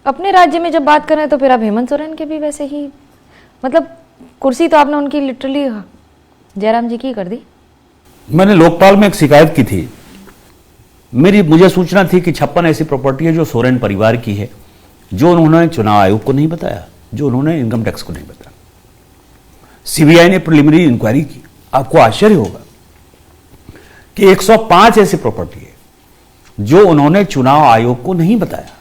अपने राज्य में जब बात कर रहे हैं तो फिर आप हेमंत सोरेन के भी वैसे ही, मतलब कुर्सी तो आपने उनकी लिटरली जयराम जी की कर दी। मैंने लोकपाल में एक शिकायत की थी, मुझे सूचना थी कि 56 ऐसी प्रॉपर्टी है जो सोरेन परिवार की है, जो उन्होंने चुनाव आयोग को नहीं बताया, जो उन्होंने इनकम टैक्स को नहीं बताया। सीबीआई ने प्रिलिमिनरी इंक्वायरी की। आपको आश्चर्य होगा कि 105 ऐसी प्रॉपर्टी है जो उन्होंने चुनाव आयोग को नहीं बताया,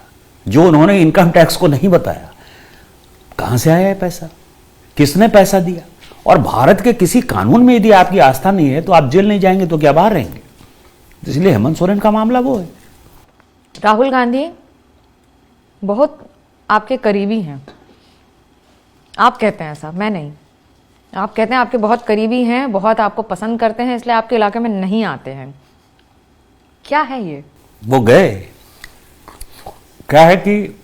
जो उन्होंने इनकम टैक्स को नहीं बताया। कहां से आया है पैसा, किसने पैसा दिया? और भारत के किसी कानून में यदि आपकी आस्था नहीं है तो आप जेल नहीं जाएंगे तो क्या बाहर रहेंगे? इसलिए हेमंत सोरेन का मामला वो है। राहुल गांधी बहुत आपके करीबी हैं, आप कहते हैं ऐसा, मैं नहीं। आप कहते हैं आपके बहुत करीबी हैं, बहुत आपको पसंद करते हैं, इसलिए आपके इलाके में नहीं आते हैं। क्या है ये? वो गए। क्या है कि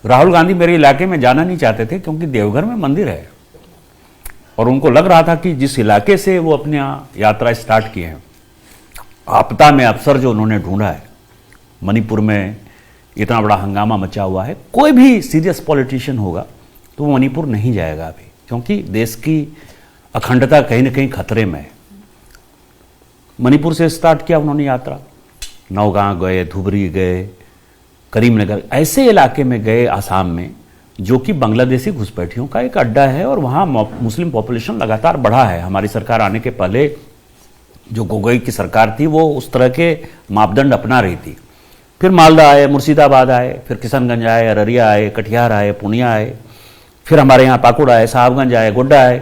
राहुल गांधी मेरे इलाके में जाना नहीं चाहते थे क्योंकि देवघर में मंदिर है और उनको लग रहा था कि जिस इलाके से वो अपनी यात्रा स्टार्ट किए हैं, आपदा में अफसर जो उन्होंने ढूंढा है, मणिपुर में इतना बड़ा हंगामा मचा हुआ है, कोई भी सीरियस पॉलिटिशियन होगा तो वो मणिपुर नहीं जाएगा अभी, क्योंकि देश की अखंडता कहीं ना कहीं खतरे में है। मणिपुर से स्टार्ट किया उन्होंने यात्रा, नौगांव गए, धुबरी गए, करीमनगर, ऐसे इलाके में गए आसाम में जो कि बांग्लादेशी घुसपैठियों का एक अड्डा है और वहाँ मुस्लिम पॉपुलेशन लगातार बढ़ा है। हमारी सरकार आने के पहले जो गोगोई की सरकार थी वो उस तरह के मापदंड अपना रही थी। फिर मालदा आए, मुर्शिदाबाद आए, फिर किशनगंज आए, अररिया आए, कटिहार आए, पूर्णिया आए, फिर हमारे यहाँ पाकुड़ आए, साहबगंज आए, गोड्डा आए।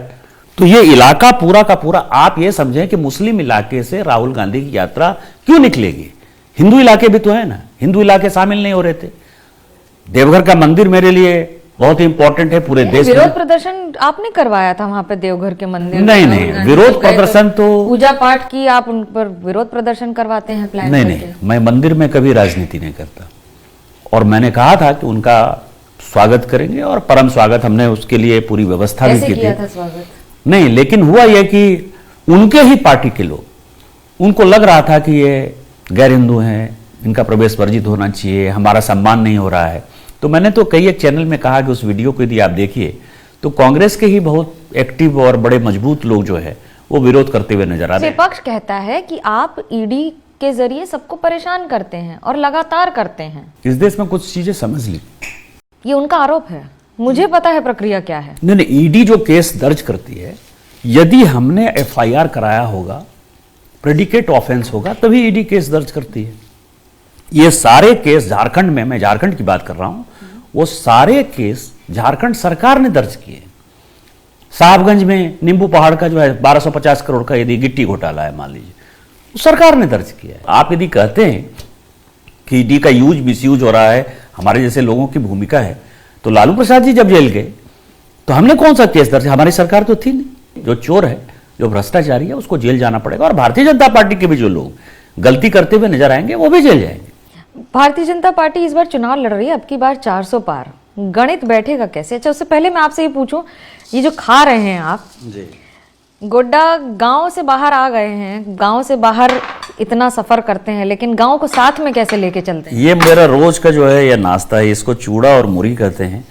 तो ये इलाका पूरा का पूरा, आप ये समझें कि मुस्लिम इलाके से राहुल गांधी की यात्रा क्यों निकलेगी? हिंदू इलाके भी तो है ना, हिंदू इलाके शामिल नहीं हो रहे थे। देवघर का मंदिर मेरे लिए बहुत ही इंपॉर्टेंट है पूरे देश में। विरोध प्रदर्शन आपने करवाया था वहां पे देवघर के मंदिर? नहीं नहीं, विरोध प्रदर्शन तो पूजा पाठ की, आप उन पर विरोध प्रदर्शन करवाते हैं प्लान? नहीं, मैं मंदिर में कभी राजनीति नहीं करता और मैंने कहा था कि उनका स्वागत करेंगे और परम स्वागत, हमने उसके लिए पूरी व्यवस्था भी की थी। स्वागत नहीं, लेकिन हुआ यह कि उनके ही पार्टी के लोग, उनको लग रहा था कि ये गैर हिंदू हैं, इनका प्रवेश वर्जित होना चाहिए, हमारा सम्मान नहीं हो रहा है। तो मैंने तो कई एक चैनल में कहा कि उस वीडियो को यदि आप देखिए तो कांग्रेस के ही बहुत एक्टिव और बड़े मजबूत लोग जो है वो विरोध करते हुए नजर आ रहे हैं। विपक्ष कहता है कि आप ईडी के जरिए सबको परेशान करते हैं और लगातार करते हैं। इस देश में कुछ चीजें समझ ली, ये उनका आरोप है, मुझे पता है प्रक्रिया क्या है। नहीं, ईडी जो केस दर्ज करती है, यदि हमने एफआईआर कराया होगा, प्रेडिकेट ऑफेंस होगा, तभी ईडी केस दर्ज करती है। ये सारे केस झारखंड में, मैं झारखंड की बात कर रहा हूं, वो सारे केस झारखंड सरकार ने दर्ज किए। साहबगंज में नींबू पहाड़ का जो है 1250 करोड़ का यदि गिट्टी घोटाला है मान लीजिए, वो सरकार ने दर्ज किया है। आप यदि कहते हैं कि ईडी का यूज मिसयूज हो रहा है, हमारे जैसे लोगों की भूमिका है, तो लालू प्रसाद जी जब जेल गए तो हमने कौन सा केस दर्ज? हमारी सरकार तो थी नहीं। जो चोर है, जो भ्रष्टाचारी है, उसको जेल जाना पड़ेगा और भारतीय जनता पार्टी के भी जो लोग गलती करते हुए नजर आएंगे वो भी जेल जाएंगे। भारतीय जनता पार्टी इस बार चुनाव लड़ रही है, अब की बार 400 पार, गणित बैठेगा कैसे? अच्छा, उससे पहले मैं आपसे ये पूछूं, ये जो खा रहे हैं आप जी, गोड्डा गांव से बाहर आ गए हैं, गांव से बाहर इतना सफर करते हैं, लेकिन गांव को साथ में कैसे लेके चलते हैं? ये मेरा रोज का जो है ये नाश्ता है, इसको चूड़ा और मुरी कहते हैं।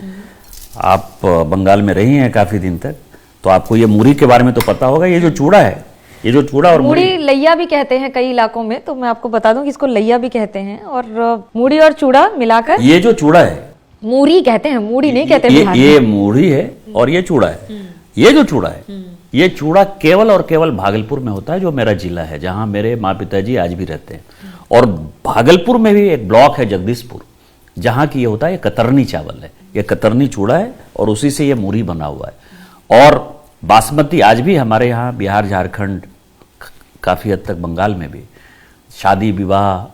आप बंगाल में रही हैं काफी दिन तक, तो आपको ये मुरी के बारे में तो पता होगा। ये जो चूड़ा है, ये जो चूड़ा और मूढ़ी लैया भी कहते हैं कई इलाकों में, तो मैं आपको बता दूं कि इसको लैया भी कहते हैं, और मूढ़ी और चूड़ा मिलाकर ये जो चूड़ा है, मूढ़ी कहते हैं, मूढ़ी नहीं कहते। ये मूढ़ी है और ये चूड़ा है। ये जो चूड़ा है, ये चूड़ा केवल और केवल भागलपुर में होता है, जो मेरा जिला है, जहां मेरे माँ पिताजी आज भी रहते हैं। और भागलपुर में भी एक ब्लॉक है जगदीशपुर, जहां की ये होता है, ये कतरनी चावल है, ये कतरनी चूड़ा है और उसी से ये मूढ़ी बना हुआ है। और बासमती आज भी हमारे यहाँ बिहार, झारखंड, काफ़ी हद तक बंगाल में भी शादी विवाह,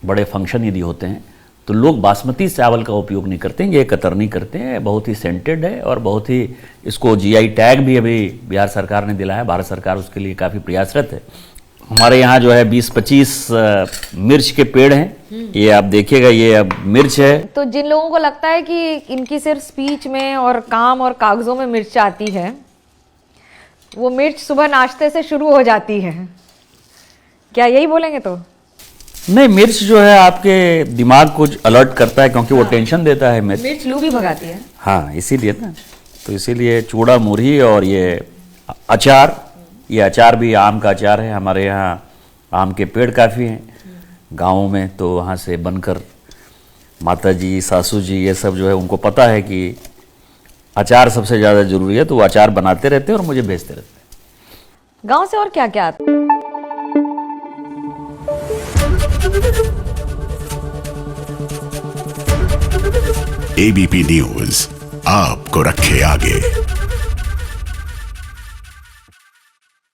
बड़े फंक्शन यदि होते हैं तो लोग बासमती चावल का उपयोग नहीं करते हैं, ये कतरनी करते हैं। बहुत ही सेंटेड है और बहुत ही, इसको जीआई टैग भी अभी बिहार सरकार ने दिलाया, भारत सरकार उसके लिए काफ़ी प्रयासरत है। हमारे यहाँ जो है 20-25 मिर्च के पेड़ हैं, ये आप देखिएगा, ये अब मिर्च है। तो जिन लोगों को लगता है कि इनकी सिर्फ स्पीच में और काम और कागजों में मिर्च आती है, वो मिर्च सुबह नाश्ते से शुरू हो जाती है, क्या यही बोलेंगे? तो नहीं, मिर्च जो है आपके दिमाग को अलर्ट करता है, क्योंकि वो टेंशन देता है मिर्च। मिर्च लू भी भगाती है। हाँ, इसीलिए ना, तो इसीलिए चूड़ा मुरही और ये अचार, ये अचार भी आम का अचार है। हमारे यहाँ आम के पेड़ काफ़ी हैं गाँव में, तो वहाँ से बनकर माता जी, सासू जी, ये सब जो है उनको पता है कि अचार सबसे ज़्यादा ज़रूरी है, तो वो अचार बनाते रहते हैं और मुझे भेजते रहते हैं। गांव से और क्या क्या आता? एबीपी न्यूज आपको रखे आगे।